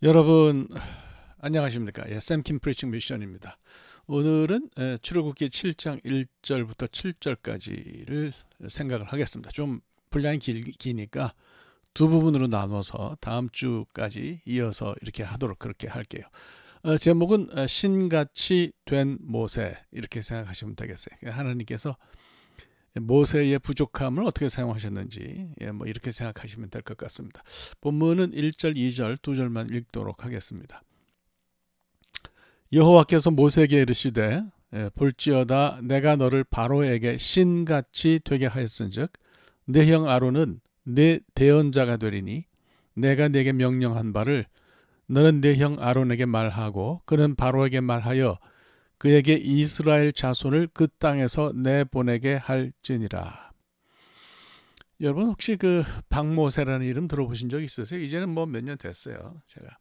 여러분 안녕하십니까? 샘킴 프리칭 미션입니다. 오늘은 출애굽기 7장 1절부터 7절까지를 생각을 하겠습니다. 좀 분량이 기니까 두 부분으로 나눠서 다음 주까지 이어서 이렇게 하도록 그렇게 할게요. 제목은 신같이 된 모세 이렇게 생각하시면 되겠어요. 하나님께서 모세의 부족함을 어떻게 사용하셨는지 뭐 이렇게 생각하시면 될 것 같습니다. 본문은 1절, 2절 두 절만 읽도록 하겠습니다. 여호와께서 모세에게 이르시되 볼지어다 내가 너를 바로에게 신같이 되게 하였은즉 내 형 아론은 내 대언자가 되리니 내가 네게 명령한 바를 너는 내 형 아론에게 말하고 그는 바로에게 말하여 그에게 이스라엘 자손을 그 땅에서 내보내게 할지니라. 여러분 혹시 그 박모세라는 이름 들어보신 적 있으세요? 이제는 뭐 몇 년 됐어요. 제가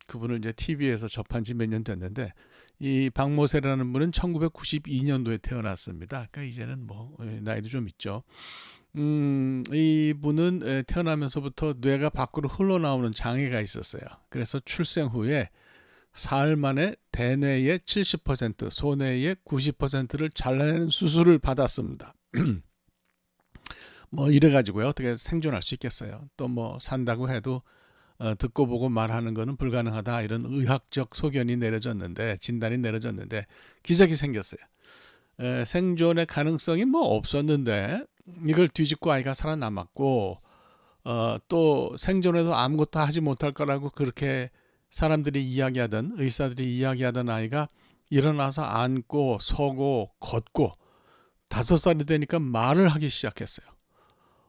그분을 이제 TV에서 접한 지 몇 년 됐는데 이 박모세라는 분은 1992년도에 태어났습니다. 그러니까 이제는 뭐 나이도 좀 있죠. 이분은 태어나면서부터 뇌가 밖으로 흘러나오는 장애가 있었어요. 그래서 출생 후에 사흘 만에 대뇌의 70%, 소뇌의 90%를 잘라내는 수술을 받았습니다. 뭐 이래가지고요 어떻게 생존할 수 있겠어요. 또 뭐 산다고 해도 듣고 보고 말하는 거는 불가능하다 이런 의학적 소견이 내려졌는데 진단이 내려졌는데 기적이 생겼어요. 생존의 가능성이 뭐 없었는데 이걸 뒤집고 아이가 살아남았고 또 생존해도 아무것도 하지 못할 거라고 그렇게 사람들이 이야기하던 의사들이 이야기하던 아이가 일어나서 앉고 서고 걷고 5살이 되니까 말을 하기 시작했어요.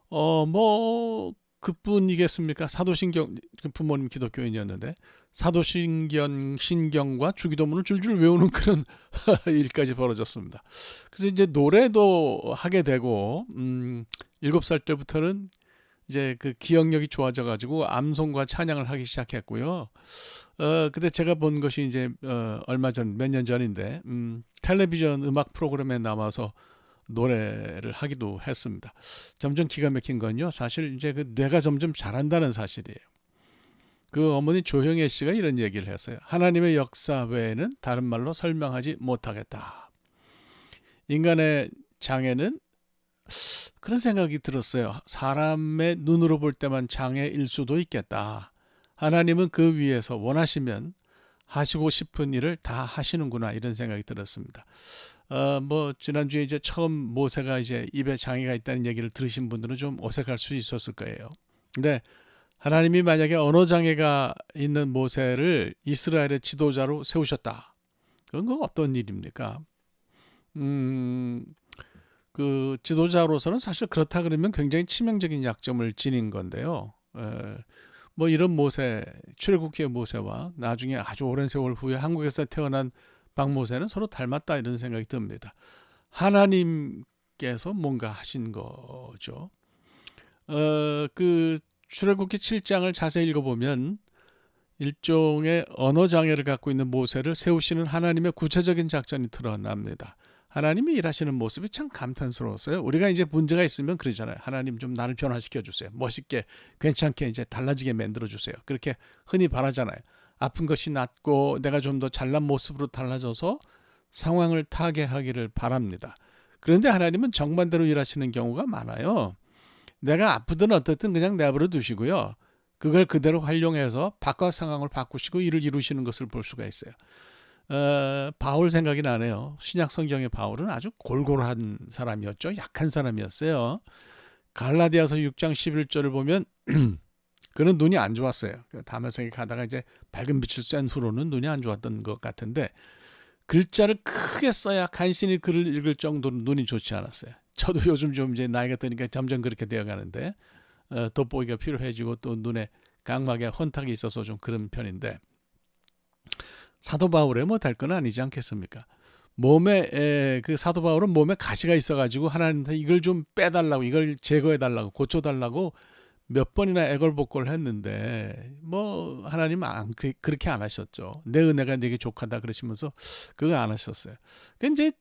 뭐 그뿐이겠습니까? 사도신경 부모님 기독교인이었는데 사도신경과 주기도문을 줄줄 외우는 그런 일까지 벌어졌습니다. 그래서 이제 노래도 하게 되고 7살 때부터는 이제 그 기억력이 좋아져 가지고 암송과 찬양을 하기 시작했고요. 근데 제가 본 것이 이제 얼마 전 몇 년 전인데 텔레비전 음악 프로그램에 나와서 노래를 하기도 했습니다. 점점 기가 막힌 건요. 사실 이제 그 뇌가 점점 자란다는 사실이에요. 그 어머니 조형애 씨가 이런 얘기를 했어요. 하나님의 역사 외에는 다른 말로 설명하지 못하겠다. 인간의 장애는 그런 생각이 들었어요. 사람의 눈으로 볼 때만 장애일 수도 있겠다. 하나님은 그 위에서 원하시면 하시고 싶은 일을 다 하시는구나 이런 생각이 들었습니다. 뭐 지난주에 이제 처음 모세가 이제 입에 장애가 있다는 얘기를 들으신 분들은 좀 어색할 수 있었을 거예요. 근데 하나님이 만약에 언어 장애가 있는 모세를 이스라엘의 지도자로 세우셨다. 그건 그 어떤 일입니까? 음, 그 지도자로서는 사실 그렇다 그러면 굉장히 치명적인 약점을 지닌 건데요. 뭐 이런 모세, 출애굽기의 모세와 나중에 아주 오랜 세월 후에 한국에서 태어난 박모세는 서로 닮았다 이런 생각이 듭니다. 하나님께서 뭔가 하신 거죠. 그 출애굽기 7장을 자세히 읽어보면 일종의 언어 장애를 갖고 있는 모세를 세우시는 하나님의 구체적인 작전이 드러납니다. 하나님이 일하시는 모습이 참 감탄스러웠어요. 우리가 이제 문제가 있으면 그러잖아요. 하나님 좀 나를 변화시켜 주세요. 멋있게 괜찮게 이제 달라지게 만들어 주세요. 그렇게 흔히 바라잖아요. 아픈 것이 낫고 내가 좀 더 잘난 모습으로 달라져서 상황을 타개하기를 바랍니다. 그런데 하나님은 정반대로 일하시는 경우가 많아요. 내가 아프든 어떻든 그냥 내버려 두시고요. 그걸 그대로 활용해서 바깥 상황을 바꾸시고 일을 이루시는 것을 볼 수가 있어요. 바울 생각이 나네요. 신약 성경의 바울은 아주 골골한 사람이었죠. 약한 사람이었어요. 갈라디아서 6장 11절을 보면 그는 눈이 안 좋았어요. 다메섹에 가다가 이제 밝은 빛을 쐰 후로는 눈이 안 좋았던 것 같은데 글자를 크게 써야 간신히 글을 읽을 정도로 눈이 좋지 않았어요. 저도 요즘 좀 이제 나이가 드니까 점점 그렇게 되어가는데 돋보기가 필요해지고 또 눈에 각막에 혼탁이 있어서 좀 그런 편인데 사도 바울의 뭐 될 건 아니지 않겠습니까? 몸에 그 사도 바울은 몸에 가시가 있어가지고 하나님한테 이걸 좀 빼달라고 이걸 제거해달라고 고쳐달라고 몇 번이나 애걸복걸 했는데 뭐 하나님은 그렇게 안 하셨죠. 내 은혜가 네게 족하다 그러시면서 그거 안 하셨어요. 그 이제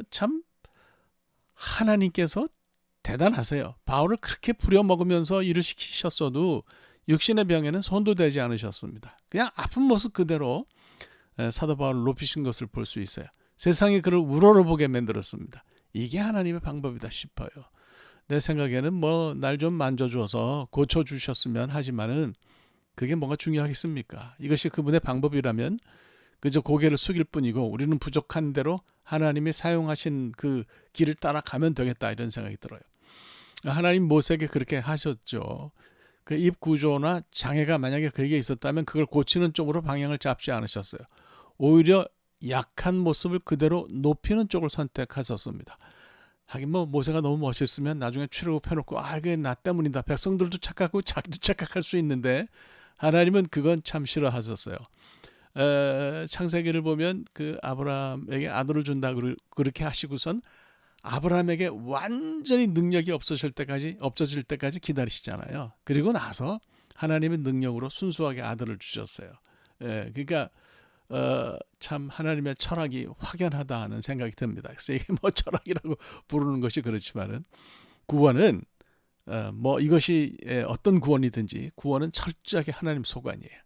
참 하나님께서 대단하세요. 바울을 그렇게 부려먹으면서 일을 시키셨어도 육신의 병에는 손도 대지 않으셨습니다. 그냥 아픈 모습 그대로 사도 바울을 높이신 것을 볼 수 있어요. 세상이 그를 우러러보게 만들었습니다. 이게 하나님의 방법이다 싶어요. 내 생각에는 뭐 날 좀 만져줘서 고쳐주셨으면 하지만은 그게 뭐가 중요하겠습니까? 이것이 그분의 방법이라면 그저 고개를 숙일 뿐이고 우리는 부족한 대로 하나님이 사용하신 그 길을 따라가면 되겠다 이런 생각이 들어요. 하나님 모세에게 그렇게 하셨죠. 그 입 구조나 장애가 만약에 그에게 있었다면 그걸 고치는 쪽으로 방향을 잡지 않으셨어요. 오히려 약한 모습을 그대로 높이는 쪽을 선택하셨습니다. 하긴 뭐 모세가 너무 멋있으면 나중에 출애굽 펴놓고 그게 나 때문이다. 백성들도 착각하고 자기도 착각할 수 있는데 하나님은 그건 참 싫어하셨어요. 창세기를 보면 그 아브라함에게 아들을 준다 그렇게 하시고선 아브라함에게 완전히 능력이 없어질 때까지 기다리시잖아요. 그리고 나서 하나님의 능력으로 순수하게 아들을 주셨어요. 그러니까 참 하나님의 철학이 확연하다 하는 생각이 듭니다. 그래서 이게 뭐 철학이라고 부르는 것이 그렇지만은 구원은 뭐 이것이 어떤 구원이든지 구원은 철저하게 하나님 소관이에요.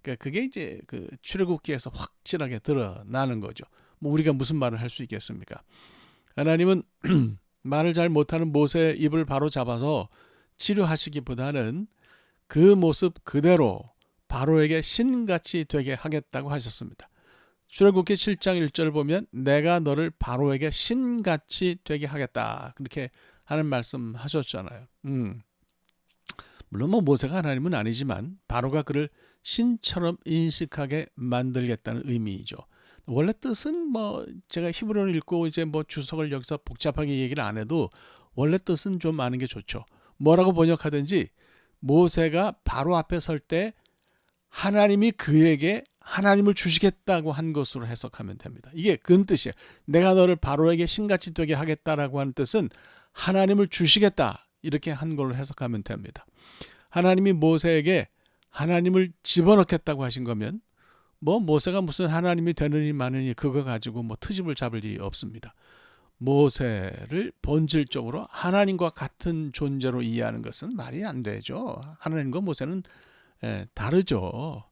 그러니까 그게 이제 그 출애굽기에서 확실하게 드러나는 거죠. 뭐 우리가 무슨 말을 할 수 있겠습니까? 하나님은 말을 잘 못하는 모세의 입을 바로 잡아서 치료하시기보다는 그 모습 그대로 바로에게 신같이 되게 하겠다고 하셨습니다. 출애굽기 7장 1절 보면 내가 너를 바로에게 신같이 되게 하겠다 그렇게 하는 말씀 하셨잖아요. 물론 뭐 모세가 하나님은 아니지만 바로가 그를 신처럼 인식하게 만들겠다는 의미이죠. 원래 뜻은 뭐 제가 히브리어를 읽고 이제 뭐 주석을 여기서 복잡하게 얘기를 안 해도 원래 뜻은 좀 아는 게 좋죠. 뭐라고 번역하든지 모세가 바로 앞에 설 때 하나님이 그에게 하나님을 주시겠다고 한 것으로 해석하면 됩니다. 이게 근 뜻이에요. 내가 너를 바로에게 신같이 되게 하겠다라고 하는 뜻은 하나님을 주시겠다 이렇게 한 걸로 해석하면 됩니다. 하나님이 모세에게 하나님을 집어넣겠다고 하신 거면 뭐 모세가 무슨 하나님이 되느니 마느니 그거 가지고 뭐 트집을 잡을 일이 없습니다. 모세를 본질적으로 하나님과 같은 존재로 이해하는 것은 말이 안 되죠. 하나님과 모세는 다르죠.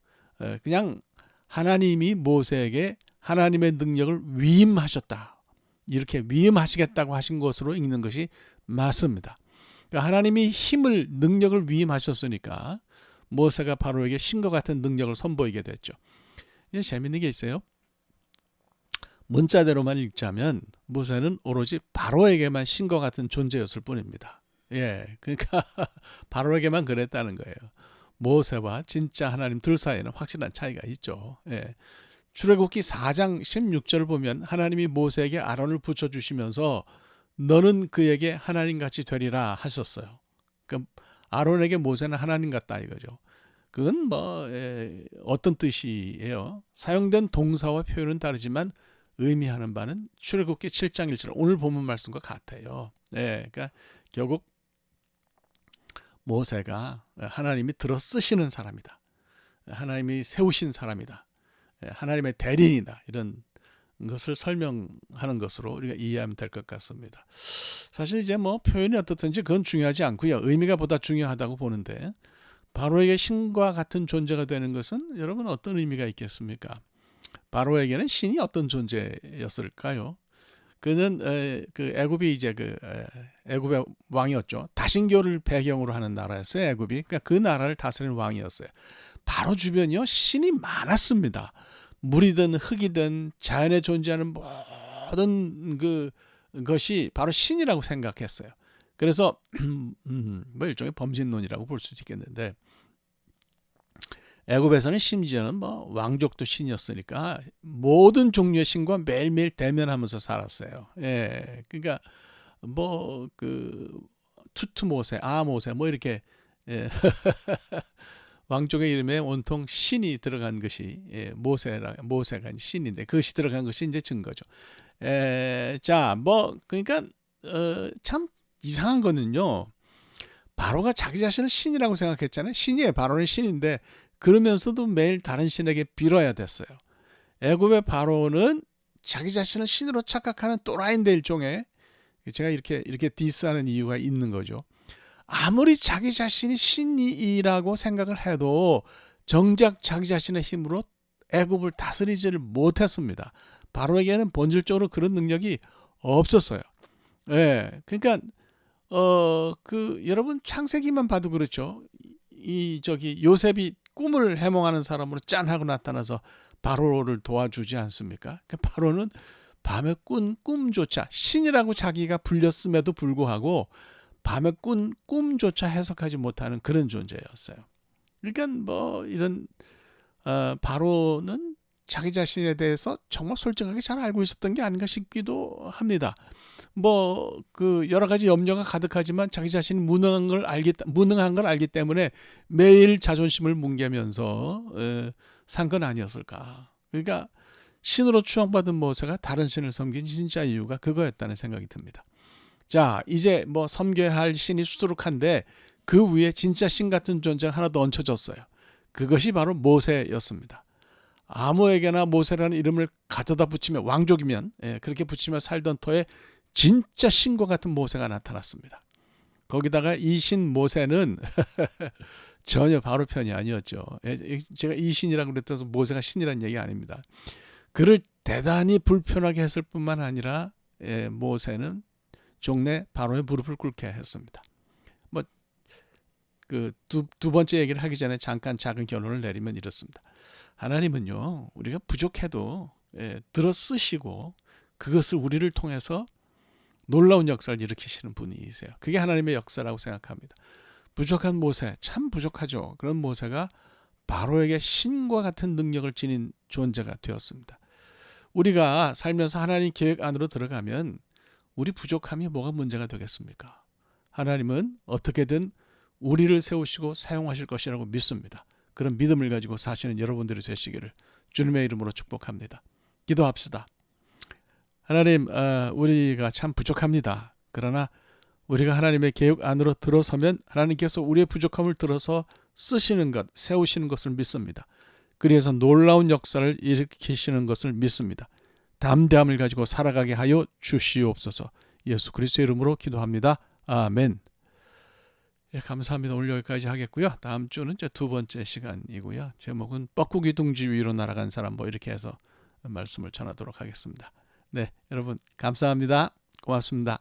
그냥 하나님이 모세에게 하나님의 능력을 위임하셨다. 이렇게 위임하시겠다고 하신 것으로 읽는 것이 맞습니다. 그러니까 하나님이 힘을 능력을 위임하셨으니까 모세가 바로에게 신과 같은 능력을 선보이게 됐죠. 이제 재밌는 게 있어요. 문자대로만 읽자면 모세는 오로지 바로에게만 신과 같은 존재였을 뿐입니다. 그러니까 바로에게만 그랬다는 거예요. 모세와 진짜 하나님 둘 사이에는 확실한 차이가 있죠. 출애굽기 4장 16절을 보면 하나님이 모세에게 아론을 붙여주시면서 너는 그에게 하나님같이 되리라 하셨어요. 그러니까 아론에게 모세는 하나님 같다 이거죠. 그건 뭐 어떤 뜻이에요. 사용된 동사와 표현은 다르지만 의미하는 바는 출애굽기 7장 1절 오늘 본문 말씀과 같아요. 그러니까 결국 모세가 하나님이 들어 쓰시는 사람이다. 하나님이 세우신 사람이다. 하나님의 대리인이다. 이런 것을 설명하는 것으로 우리가 이해하면 될 것 같습니다. 사실 이제 뭐 표현이 어떻든지 그건 중요하지 않고요. 의미가 보다 중요하다고 보는데 바로에게 신과 같은 존재가 되는 것은 여러분 어떤 의미가 있겠습니까? 바로에게는 신이 어떤 존재였을까요? 그는 그 애굽이 이제 애굽의 왕이었죠. 다신교를 배경으로 하는 나라였어요. 애굽이. 그러니까 그 나라를 다스리는 왕이었어요. 바로 주변이요 신이 많았습니다. 물이든 흙이든 자연에 존재하는 모든 것이 바로 신이라고 생각했어요. 그래서 뭐 일종의 범신론이라고 볼 수도 있겠는데 애굽에서는 심지어는 뭐 왕족도 신이었으니까 모든 종류의 신과 매일매일 대면하면서 살았어요. 그러니까 뭐 그 투트모세, 아모세 뭐 이렇게 왕족의 이름에 온통 신이 들어간 것이 모세가 신인데 그것이 들어간 것이 이제 증거죠. 자, 뭐 그러니까 참 이상한 거는요. 바로가 자기 자신을 신이라고 생각했잖아요. 신이에요. 바로는 신인데 그러면서도 매일 다른 신에게 빌어야 됐어요. 애굽의 바로는 자기 자신을 신으로 착각하는 또라이인데 일종의 제가 이렇게 디스하는 이유가 있는 거죠. 아무리 자기 자신이 신이라고 생각을 해도 정작 자기 자신의 힘으로 애굽을 다스리지를 못했습니다. 바로에게는 본질적으로 그런 능력이 없었어요. 예, 그러니까 여러분 창세기만 봐도 그렇죠. 요셉이 꿈을 해몽하는 사람으로 짠 하고 나타나서 바로를 도와주지 않습니까? 바로는 밤에 꾼 꿈조차 신이라고 자기가 불렸음에도 불구하고 밤에 꾼 꿈조차 해석하지 못하는 그런 존재였어요. 그러니까 뭐 이런 바로는 자기 자신에 대해서 정말 솔직하게 잘 알고 있었던 게 아닌가 싶기도 합니다. 뭐 여러 가지 염려가 가득하지만 자기 자신이 무능한 걸 알기 때문에 매일 자존심을 뭉개면서 산 건 아니었을까. 그러니까 신으로 추앙받은 모세가 다른 신을 섬긴 진짜 이유가 그거였다는 생각이 듭니다. 자, 이제 뭐 섬겨야 할 신이 수두룩한데 그 위에 진짜 신 같은 존재가 하나 더 얹혀졌어요. 그것이 바로 모세였습니다. 아무에게나 모세라는 이름을 가져다 붙이면 왕족이면 그렇게 붙이며 살던 터에 진짜 신과 같은 모세가 나타났습니다. 거기다가 이 신 모세는 전혀 바로 편이 아니었죠. 제가 이 신이라고 그랬더니 모세가 신이라는 얘기 아닙니다. 그를 대단히 불편하게 했을 뿐만 아니라 모세는 종래 바로의 무릎을 꿇게 했습니다. 뭐 두 번째 얘기를 하기 전에 잠깐 작은 결론을 내리면 이렇습니다. 하나님은요, 우리가 부족해도 들어 쓰시고 그것을 우리를 통해서 놀라운 역사를 일으키시는 분이세요. 그게 하나님의 역사라고 생각합니다. 부족한 모세, 참 부족하죠. 그런 모세가 바로에게 신과 같은 능력을 지닌 존재가 되었습니다. 우리가 살면서 하나님 계획 안으로 들어가면 우리 부족함이 뭐가 문제가 되겠습니까? 하나님은 어떻게든 우리를 세우시고 사용하실 것이라고 믿습니다. 그런 믿음을 가지고 사시는 여러분들이 되시기를 주님의 이름으로 축복합니다. 기도합시다. 하나님, 우리가 참 부족합니다. 그러나 우리가 하나님의 계획 안으로 들어서면 하나님께서 우리의 부족함을 들어서 쓰시는 것, 세우시는 것을 믿습니다. 그래서 놀라운 역사를 일으키시는 것을 믿습니다. 담대함을 가지고 살아가게 하여 주시옵소서. 예수 그리스도의 이름으로 기도합니다. 아멘. 감사합니다. 오늘 여기까지 하겠고요. 다음 주는 이제 두 번째 시간이고요. 제목은 뻐꾸기 둥지 위로 날아간 사람 뭐 이렇게 해서 말씀을 전하도록 하겠습니다. 네, 여러분 감사합니다. 고맙습니다.